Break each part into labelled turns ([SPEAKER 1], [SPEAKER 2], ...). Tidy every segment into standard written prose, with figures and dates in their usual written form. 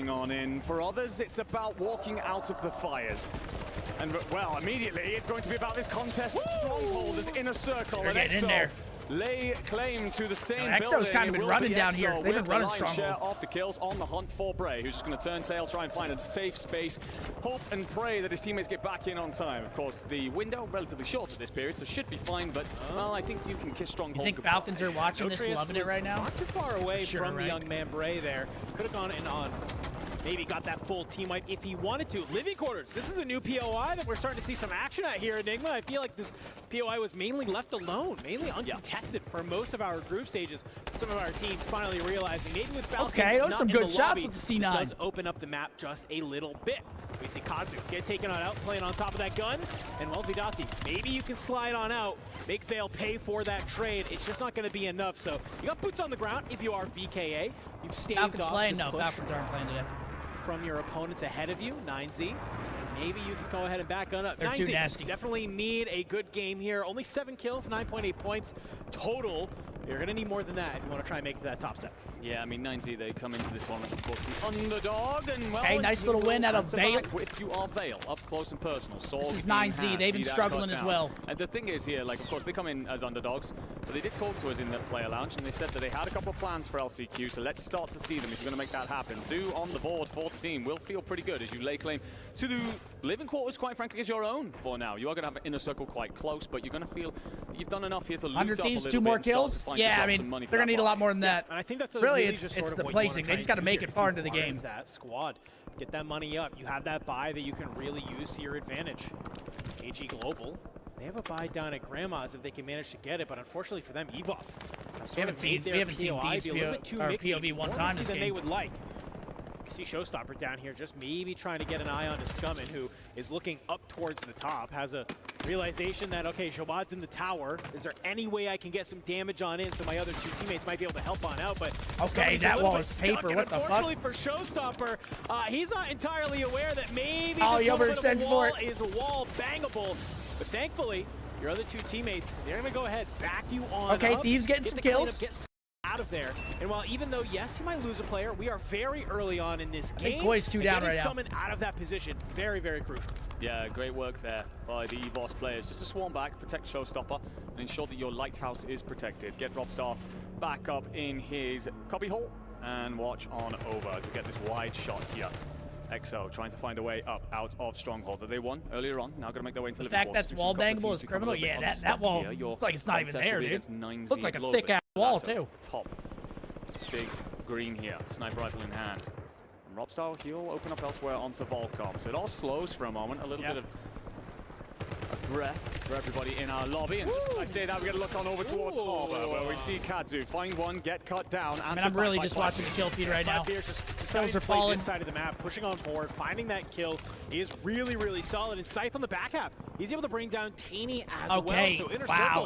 [SPEAKER 1] on in. For others, it's about walking out of the fires. And, well, immediately, it's going to be about this contest. Stronghold is in a circle.
[SPEAKER 2] They're getting in there.
[SPEAKER 1] Lay claim to the same building.
[SPEAKER 2] EXO's kind of been running down here. They've been running Stronghold.
[SPEAKER 1] Share of the kills on the hunt for Bray, who's just going to turn tail, try and find a safe space, hope and pray that his teammates get back in on time. Of course, the window relatively short at this period, so should be fine. But well, I think you can kiss Stronghold.
[SPEAKER 2] You think Falcons are watching this, loving it right now?
[SPEAKER 3] Not too far away from the young man Bray there. Could have gone in on. Maybe got that full team wipe if he wanted to. Living quarters. This is a new POI that we're starting to see some action at here, Enigma. I feel like this POI was mainly left alone, mainly uncontested for most of our group stages. Some of our teams finally realizing maybe with Falcons.
[SPEAKER 2] Okay, those are some good shots
[SPEAKER 3] lobby,
[SPEAKER 2] with the C9.
[SPEAKER 3] This does open up the map just a little bit. We see Kazu get taken on out, playing on top of that gun. And well, Vidati, maybe you can slide on out, make Vale pay for that trade. It's just not going to be enough. So you got boots on the ground if you are VKA. You've staved
[SPEAKER 2] Falcons
[SPEAKER 3] off
[SPEAKER 2] playing?
[SPEAKER 3] this
[SPEAKER 2] No,
[SPEAKER 3] push
[SPEAKER 2] Falcons aren't playing today.
[SPEAKER 3] From your opponents ahead of you, 9Z. Maybe you can go ahead and back on up.
[SPEAKER 2] They're
[SPEAKER 3] 9Z,
[SPEAKER 2] too nasty.
[SPEAKER 3] definitely need a good game here. Only 7 kills, 9.8 points total. You're going to need more than that if you want to try and make it to that top set.
[SPEAKER 1] Yeah, I mean, 9Z, they come into this tournament, of course, the underdog, and well...
[SPEAKER 2] Okay, nice little win out of Vale.
[SPEAKER 1] If you are Vale, up close and personal.
[SPEAKER 2] This is 9Z, they've been struggling as well.
[SPEAKER 1] And the thing is here, like, of course, they come in as underdogs, but they did talk to us in the player lounge, and they said that they had a couple of plans for LCQ, so let's start to see them if you're going to make that happen. Zoo on the board for the team will feel pretty good as you lay claim to the living quarters, quite frankly, as your own for now. You are going to have an inner circle quite close, but you're going to feel that you've done enough here to loot up a little bit.
[SPEAKER 2] 2 more kills? Yeah, I mean, they're going to need a lot more than that.
[SPEAKER 3] And I think that's
[SPEAKER 2] really it's the placing. They just got to make it far into the game.
[SPEAKER 3] That squad, get that money up. You have that buy that you can really use to your advantage. AG Global, they have a buy down at Grandma's if they can manage to get it, but unfortunately for them, EVOS
[SPEAKER 2] we haven't seen these POV one time this
[SPEAKER 3] than
[SPEAKER 2] game.
[SPEAKER 3] they would like. You see Showstopper down here just maybe trying to get an eye on to Scump, who is looking up towards the top, has a realization that, okay, Jobad's in the tower. Is there any way I can get some damage on in so my other 2 teammates might be able to help on out? But
[SPEAKER 2] okay, that wall is paper. What the fuck?
[SPEAKER 3] Unfortunately for Showstopper, he's not entirely aware that maybe this
[SPEAKER 2] little bit of a wall
[SPEAKER 3] is a wall bangable. But thankfully, your other 2 teammates, they're going to go ahead, back you on
[SPEAKER 2] okay,
[SPEAKER 3] up,
[SPEAKER 2] Thieves getting some kills.
[SPEAKER 3] Out of there. And while even though, yes, you might lose a player, we are very early on in this game.
[SPEAKER 2] Koi's 2 down right now.
[SPEAKER 3] Coming out of that position, very, very crucial.
[SPEAKER 1] Yeah, great work there by the EVOS players. Just to swarm back, protect Showstopper, and ensure that your lighthouse is protected. Get Robstar back up in his copy hole, and watch on over to get this wide shot here. EXO trying to find a way up out of Stronghold that they won earlier on. Now got to make their way into
[SPEAKER 2] the fact that's wall bangable is criminal. Yeah, that wall looks like it's not even there, dude. Looks like a thick ass wall too.
[SPEAKER 1] Top big green here, sniper rifle in hand. And Robstar, he'll open up elsewhere onto Volcom. So it all slows for a moment, a little bit of a breath for everybody in our lobby. And just as I say that, we're going to look on over towards Harbor, where we see Kazu find one, get cut down.
[SPEAKER 2] I mean, I'm really just watching the kill feed right now. Kills are falling.
[SPEAKER 3] This side of the map, pushing on forward, finding that kill is really, really solid. And Scythe on the back half, he's able to bring down Taney as well. So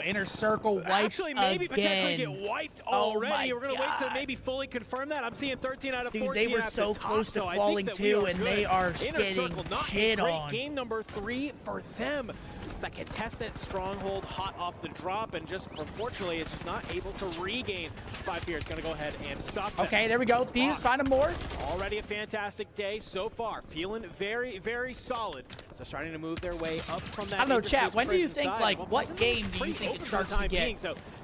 [SPEAKER 2] inner circle wiped
[SPEAKER 3] actually maybe potentially get wiped already. We're going to wait to maybe fully confirm that. I'm seeing 13 out of 14.
[SPEAKER 2] Dude, they were so close to falling too, and they are getting shit on.
[SPEAKER 3] Game number 3 for them. It's that contested Stronghold hot off the drop, and just unfortunately, it's just not able to regain. 5 here. It's going to go ahead and stop them.
[SPEAKER 2] Okay, there we go. Thieves finding more.
[SPEAKER 3] Already a fantastic day so far. Feeling very, very solid. So starting to move their way up from that.
[SPEAKER 2] I don't know, chat. When do you think, like, what game do you think it starts to get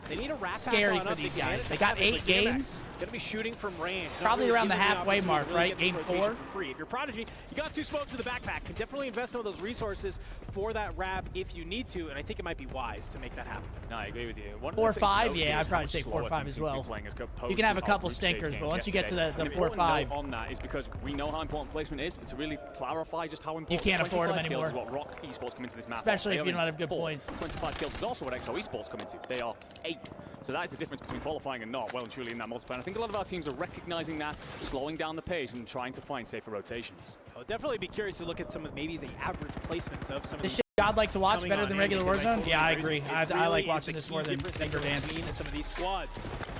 [SPEAKER 3] they need a wrap
[SPEAKER 2] scary for these guys? They got 8 games.
[SPEAKER 3] Gonna be shooting from range.
[SPEAKER 2] Probably around the halfway mark, right? Game 4.
[SPEAKER 3] If you're Prodigy, you got 2 smokes in the backpack. Can definitely invest some of those resources for that wrap if you need to, and I think it might be wise to make that happen.
[SPEAKER 1] No, I agree with you.
[SPEAKER 2] 4 or 5, yeah, I'd probably say 4 or 5 as well. You can have a couple stinkers, but once you get to the 4 or 5,
[SPEAKER 1] on that is because we know how important placement is, but to really clarify just how important
[SPEAKER 2] you can't afford them anymore.
[SPEAKER 1] Is what Rock Esports come into this map,
[SPEAKER 2] especially if you don't have good points.
[SPEAKER 1] 25 kills is also what EXO Esports come into. They are 8th. So that is the difference between qualifying and not well and truly in that multiplayer. I think a lot of our teams are recognizing that, slowing down the pace and trying to find safer rotations.
[SPEAKER 3] I'll definitely be curious to look at some of maybe the average placements of some of
[SPEAKER 2] this
[SPEAKER 3] these.
[SPEAKER 2] shit COD like to watch better than regular Warzone? Yeah, I agree. I like watching this more than Finger Dance.
[SPEAKER 3] Some of these squads.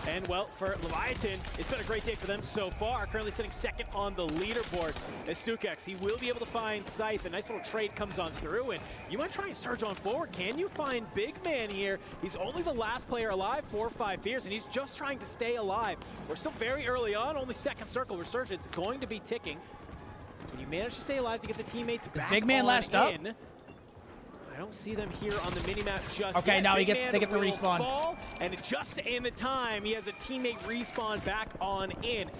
[SPEAKER 3] And, well, for Leviathan, it's been a great day for them so far. Currently sitting second on the leaderboard. As Stukex, he will be able to find Scythe. A nice little trade comes on through, and you might try and surge on forward. Can you find Big Man here? He's only the last player alive, 4 or 5 fears, and he's just trying to stay alive. We're still very early on, only second circle. Resurgence going to be ticking. Can you manage to stay alive to get the teammates back
[SPEAKER 2] Big Man last up?
[SPEAKER 3] I don't see them here on the minimap just yet.
[SPEAKER 2] Okay, now they get the respawn.
[SPEAKER 3] Fall, and just in the time, he has a teammate respawn back on in.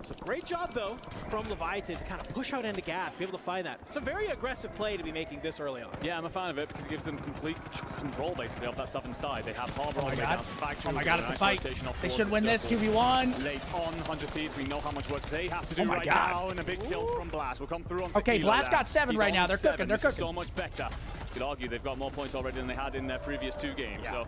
[SPEAKER 3] So great job, though, from Leviathan to kind of push out into gas, be able to find that. It's a very aggressive play to be making this early on.
[SPEAKER 1] Yeah, I'm a fan of it because it gives them complete control, basically, of that stuff inside. They have Harbor all the way down to Factory.
[SPEAKER 2] Oh my god, it's a fight. They should win this 2v1.
[SPEAKER 1] Late on, 100 Thieves. We know how much work they have to do right now, and a big kill from Blast. We'll come through on
[SPEAKER 2] Okay, Blast got 7 right now. They're cooking. They're cooking.
[SPEAKER 1] So much better. You could argue they've got more points already than they had in their previous 2 games.
[SPEAKER 3] Yeah.
[SPEAKER 1] So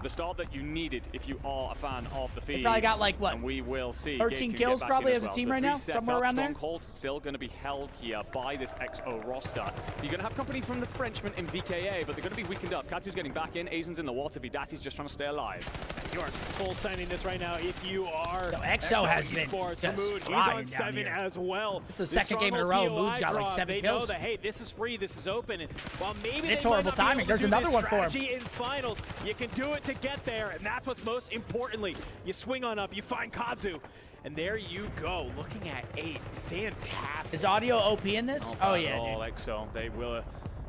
[SPEAKER 1] the start that you needed if you are a fan of the Thieves.
[SPEAKER 2] They probably got like, what,
[SPEAKER 1] and we will see
[SPEAKER 2] 13 kills probably as a team right now, somewhere around there.
[SPEAKER 1] Stronghold still going to be held here by this XO roster. You're going to have company from the Frenchman in VKA, but they're going to be weakened up. Katu's getting back in, Azen's in the water, Vidati's just trying to stay alive.
[SPEAKER 3] You are full signing this right now if you are
[SPEAKER 2] XO has been
[SPEAKER 3] just he's on 7 as well.
[SPEAKER 2] It's the second game in a row. Mood's got like 7
[SPEAKER 3] they
[SPEAKER 2] kills.
[SPEAKER 3] Know that, hey, this is free, this is open. And while maybe
[SPEAKER 2] it's
[SPEAKER 3] they
[SPEAKER 2] horrible
[SPEAKER 3] might not
[SPEAKER 2] timing. There's another one for him.
[SPEAKER 3] In finals, you can do it to get there, and that's what's most importantly. You swing on up, you find Kazu. And there you go, looking at 8. Fantastic.
[SPEAKER 2] Is audio OP in this? Oh yeah,
[SPEAKER 1] dude. Like so, they will.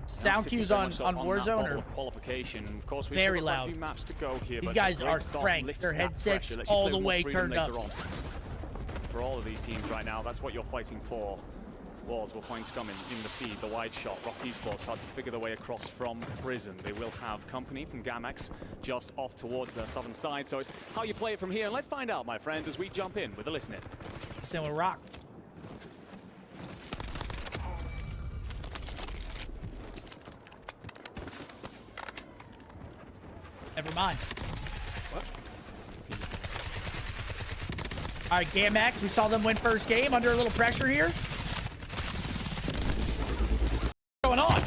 [SPEAKER 2] Sound cues on Warzone are
[SPEAKER 1] qualification. Of course, we
[SPEAKER 2] very
[SPEAKER 1] still have
[SPEAKER 2] loud.
[SPEAKER 1] a few maps to go here.
[SPEAKER 2] These guys are cranked. Their headsets all the way turned up.
[SPEAKER 1] For all of these teams right now, that's what you're fighting for. Walls will find Scump in the feed, the wide shot. Rock Esports start to figure their way across from prison. They will have company from Gamex just off towards their southern side. So it's how you play it from here. And let's find out, my friend, as we jump in with a listen in.
[SPEAKER 2] Listen with Rock. Never mind.
[SPEAKER 3] What?
[SPEAKER 2] All right, Gamex, we saw them win first game under a little pressure here. What's going on?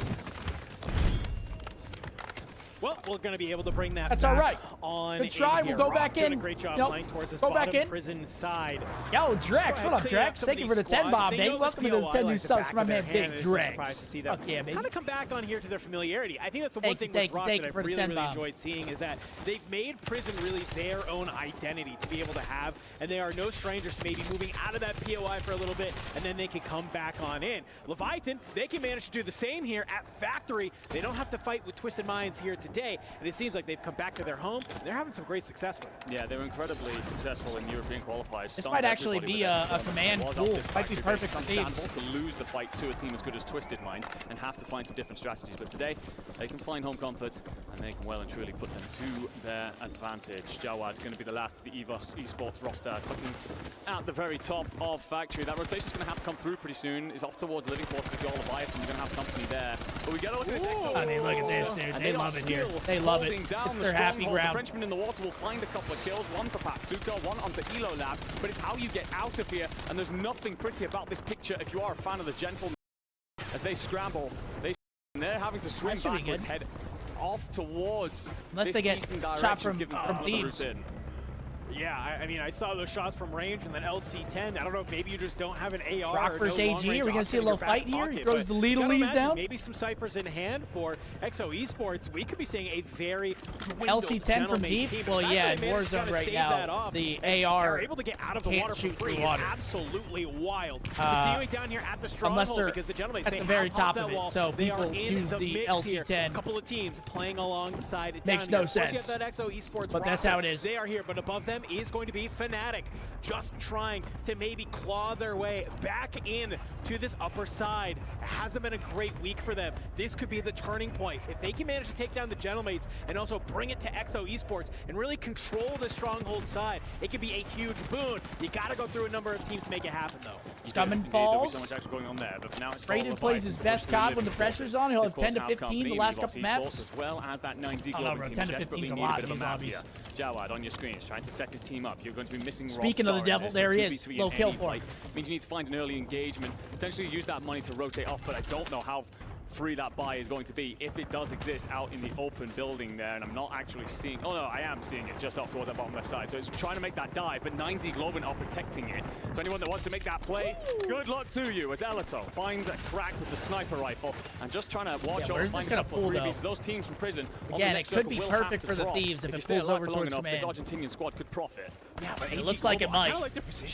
[SPEAKER 3] Well, we're going to be able to bring that
[SPEAKER 2] That's
[SPEAKER 3] back
[SPEAKER 2] all right.
[SPEAKER 3] On
[SPEAKER 2] good try. We'll go back in.
[SPEAKER 3] A great job
[SPEAKER 2] nope.
[SPEAKER 3] playing towards this
[SPEAKER 2] go back in.
[SPEAKER 3] prison side.
[SPEAKER 2] Yo, Drex. What up, Drex? Thank you for the 10 bomb, baby. Welcome to the 10 new subs for my man, Big Drex. Fuck yeah, baby.
[SPEAKER 3] Kind of come back on here to their familiarity. I think that's the one thing with Rock that I've really enjoyed seeing is that they've made prison really their own identity to be able to have, and they are no strangers to maybe moving out of that POI for a little bit, and then they can come back on in. Leviathan, they can manage to do the same here at Factory. They don't have to fight with Twisted Minds here today, and it seems like they've come back to their home. They're having some great success with it.
[SPEAKER 1] Yeah, they're incredibly successful in European qualifiers.
[SPEAKER 2] This might actually be a command pool. Might be perfect for Thieves.
[SPEAKER 1] To lose the fight to a team as good as Twisted Mind and have to find some different strategies. But today, they can find home comforts and they can well and truly put them to their advantage. Jawad going to be the last of the EVOS esports roster, tucking at the very top of Factory. That rotation's going to have to come through pretty soon. Is off towards Living Quarters to go Leviathan. We're going to have company there. But we got to look at this.
[SPEAKER 2] I mean, look at this, dude. They love it here. They love it. It's their happy ground.
[SPEAKER 1] The Frenchman in the water will find a couple of kills. One for Patsuka, one onto Elo Lab. But it's how you get out of here. And there's nothing pretty about this picture if you are a fan of the Gentleman. As they scramble, they're having to swim backwards, head off towards
[SPEAKER 2] unless they get shot from Thieves.
[SPEAKER 3] Yeah, I mean, I saw those shots from range and then LC-10. I don't know if maybe you just don't have an AR.
[SPEAKER 2] Rock
[SPEAKER 3] or
[SPEAKER 2] versus
[SPEAKER 3] no
[SPEAKER 2] AG. Are we going to see a little fight here? He throws the leads down.
[SPEAKER 3] Maybe some ciphers in hand for XO Esports. We could be seeing a very
[SPEAKER 2] LC-10 from deep. Well, yeah, in Warzone right now, the AR
[SPEAKER 3] able to get out of the water for free. Is absolutely wild. Continuing down here at the stronghold because the gentlemen
[SPEAKER 2] at the very top of it, so people use the LC-10.
[SPEAKER 3] A couple of teams playing alongside it.
[SPEAKER 2] Makes no sense.
[SPEAKER 3] You have that XO Esports
[SPEAKER 2] but that's how it is.
[SPEAKER 3] They are here, but above them is going to be Fnatic, just trying to maybe claw their way back in to this upper side. It hasn't been a great week for them. This could be the turning point. If they can manage to take down the Gentlemates and also bring it to XO Esports and really control the stronghold side, it could be a huge boon. You got to go through a number of teams to make it happen, though.
[SPEAKER 2] Scump falls.
[SPEAKER 1] So much action going on there, but for now it's
[SPEAKER 2] Raiden plays his best COD when the pressure's on. He'll have 10 to 15 the last couple maps.
[SPEAKER 1] As well as that 90
[SPEAKER 2] I don't know, bro. 10 to 15 is a lot in these lobbies.
[SPEAKER 1] Jawad on your screen is trying to set his team up. You're going to be missing.
[SPEAKER 2] Speaking of the devil, there he is. Low kill for him.
[SPEAKER 1] Means you need to find an early engagement, potentially use that money to rotate off, but I don't know how free that buy is going to be, if it does exist out in the open building there. And I'm not actually seeing, oh no, I am seeing it just off towards that bottom left side. So it's trying to make that dive, but 9Z Globin are protecting it. So anyone that wants to make that play, good luck to you, as Elito finds a crack with the sniper rifle and just trying to watch over, find a couple of freebies. Those teams from prison.
[SPEAKER 2] Again, it could be perfect for the Thieves if it pulls over towards command.
[SPEAKER 1] This Argentinian squad could profit.
[SPEAKER 3] Yeah, but
[SPEAKER 2] it looks like it might.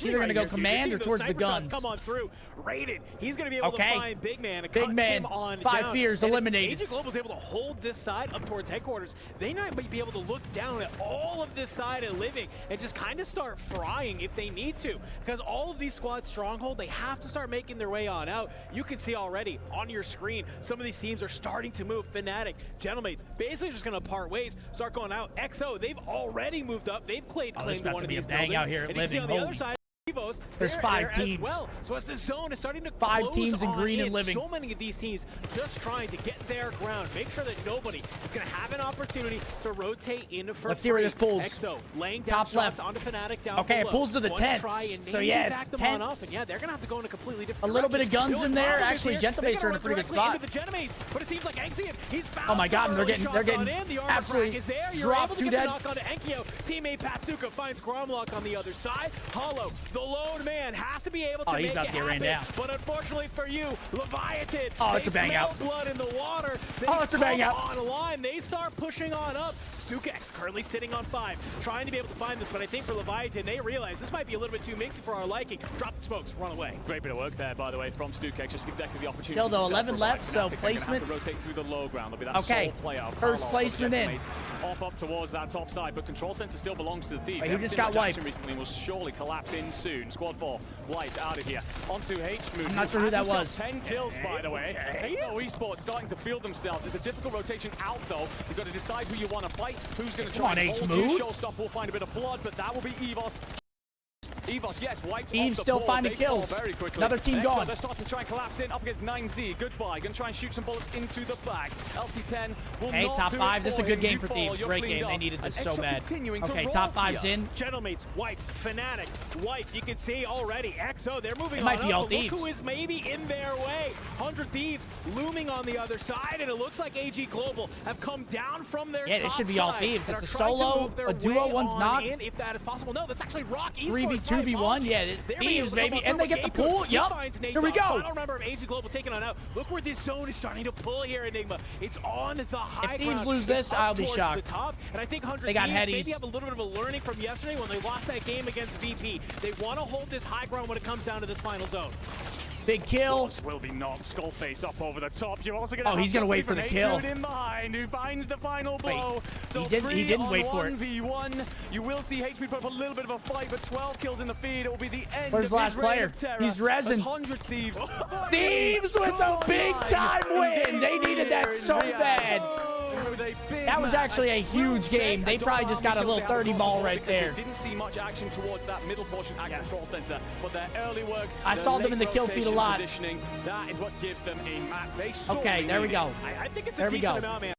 [SPEAKER 2] Either going to go command or towards the guns.
[SPEAKER 3] Come on through. Rated. He's going to be able to find Big Man.
[SPEAKER 2] Big Man. 5 fears eliminated.
[SPEAKER 3] Agent Global's able to hold this side up towards headquarters. They might be able to look down at all of this side of Living and just kind of start frying if they need to. Because all of these squads stronghold, they have to start making their way on out. You can see already on your screen, some of these teams are starting to move. Fnatic, Gentlemates, basically just going to part ways, start going out. XO, they've already moved up. They've claimed claim to one of these buildings.
[SPEAKER 2] Out here at Living.
[SPEAKER 3] On the other side,
[SPEAKER 2] there's 5 teams.
[SPEAKER 3] Well. So as the zone is starting to
[SPEAKER 2] 5 teams in green and Living.
[SPEAKER 3] So many of these teams just trying to get their ground, make sure that nobody is going to have an opportunity to rotate into first.
[SPEAKER 2] Let's see where this pulls.
[SPEAKER 3] XO laying down
[SPEAKER 2] top left
[SPEAKER 3] onto Fnatic down
[SPEAKER 2] okay,
[SPEAKER 3] below.
[SPEAKER 2] it pulls to the tents. So yeah, it's tents.
[SPEAKER 3] And yeah, they're going to have to go in a completely different
[SPEAKER 2] a little bit of guns in there. Actually, Gentlemates are in a pretty good spot.
[SPEAKER 3] The Gentlemates, but it seems like Exian, he's found
[SPEAKER 2] oh my god, they're getting absolutely dropped to dead.
[SPEAKER 3] Teammate Patsuka finds Gromlock on the other side. Hollow, the lone man, has to be able to make it happen. But unfortunately for you, Leviathan,
[SPEAKER 2] it's a bang out.
[SPEAKER 3] Blood in the water.
[SPEAKER 2] It's a bang out.
[SPEAKER 3] On line, they start pushing on up. StuKX currently sitting on 5, trying to be able to find this, but I think for Leviathan, they realize this might be a little bit too mixy for our liking. Drop the smokes, run away.
[SPEAKER 1] Great bit of work there, by the way, from StuKX. Just give Decker the opportunity.
[SPEAKER 2] Still though, 11 left, so placement.
[SPEAKER 1] Have to rotate through the low ground. There'll be that sole play out.
[SPEAKER 2] First placement in.
[SPEAKER 1] Up towards that top side, but control center still belongs to the Thieves.
[SPEAKER 2] Who just got wiped
[SPEAKER 1] recently and will surely collapse in soon. Squad 4 wiped out of here. Onto H-Moon.
[SPEAKER 2] I'm not sure who that was.
[SPEAKER 1] 10 kills, by the way. XO Esports starting to field themselves. It's a difficult rotation out, though. You've got to decide who you want to fight, who's going to try and hold you. Showstop will find a bit of blood, but that will be EVOS. EVOS, yes, wiped
[SPEAKER 2] Eve's still finding kills.
[SPEAKER 1] Very quickly.
[SPEAKER 2] Another team gone.
[SPEAKER 1] They're starting to try and collapse in up against 9Z. Goodbye. Going to try and shoot some bullets into the back. LC10 will not
[SPEAKER 2] top
[SPEAKER 1] do
[SPEAKER 2] 5.
[SPEAKER 1] it
[SPEAKER 2] This is a
[SPEAKER 1] for
[SPEAKER 2] good
[SPEAKER 1] him.
[SPEAKER 2] game for Thieves. Great game. They needed this so bad. Okay, top 5's in.
[SPEAKER 3] Gentlemates, wipe. Fnatic, wipe. You can see already. XO, they're moving on
[SPEAKER 2] might be
[SPEAKER 3] up.
[SPEAKER 2] all Thieves.
[SPEAKER 3] Look who is maybe in their way. 100 Thieves looming on the other side, and it looks like AG Global have come down from their top
[SPEAKER 2] it should be all Thieves.
[SPEAKER 3] side.
[SPEAKER 2] It's a solo, a duo, one's not.
[SPEAKER 3] If that is possible. No, that's actually Rock Esports.
[SPEAKER 2] 3v2v1, yeah. Thieves, baby, and they get the pull. Yup. Here we go.
[SPEAKER 3] Final number of AG Global taking on out. Look where this zone is starting to pull here, Enigma. It's on the high ground.
[SPEAKER 2] If Thieves lose this, I'll be shocked.
[SPEAKER 3] The top. And I think 100
[SPEAKER 2] they got
[SPEAKER 3] Thieves
[SPEAKER 2] headies.
[SPEAKER 3] maybe have a little bit of a learning from yesterday when they lost that game against VP. They want to hold this high ground when it comes down to this final zone.
[SPEAKER 2] Big kill.
[SPEAKER 1] Will be knocked. Skullface up over the top. You're also going to
[SPEAKER 2] he's going to wait for the kill.
[SPEAKER 1] In behind, who finds the final blow. So
[SPEAKER 2] he didn't wait for it.
[SPEAKER 1] 1v1. You will see HP put up a little bit of a fight, but 12 kills in the feed. It will be the end
[SPEAKER 2] Where's
[SPEAKER 1] of
[SPEAKER 2] the last
[SPEAKER 1] his reign
[SPEAKER 2] player?
[SPEAKER 1] of terror.
[SPEAKER 2] He's resin.
[SPEAKER 1] 100 Thieves.
[SPEAKER 2] Thieves with a big time win. They needed that so bad. That was actually a huge game. They probably just got a little 30 ball right there.
[SPEAKER 1] Didn't see much action towards that middle portion at control center, but their early work.
[SPEAKER 2] I saw them in the kill feed a lot.
[SPEAKER 1] That is what gives them a map.
[SPEAKER 2] Okay, there we go.
[SPEAKER 3] I think it's a decent amount, man.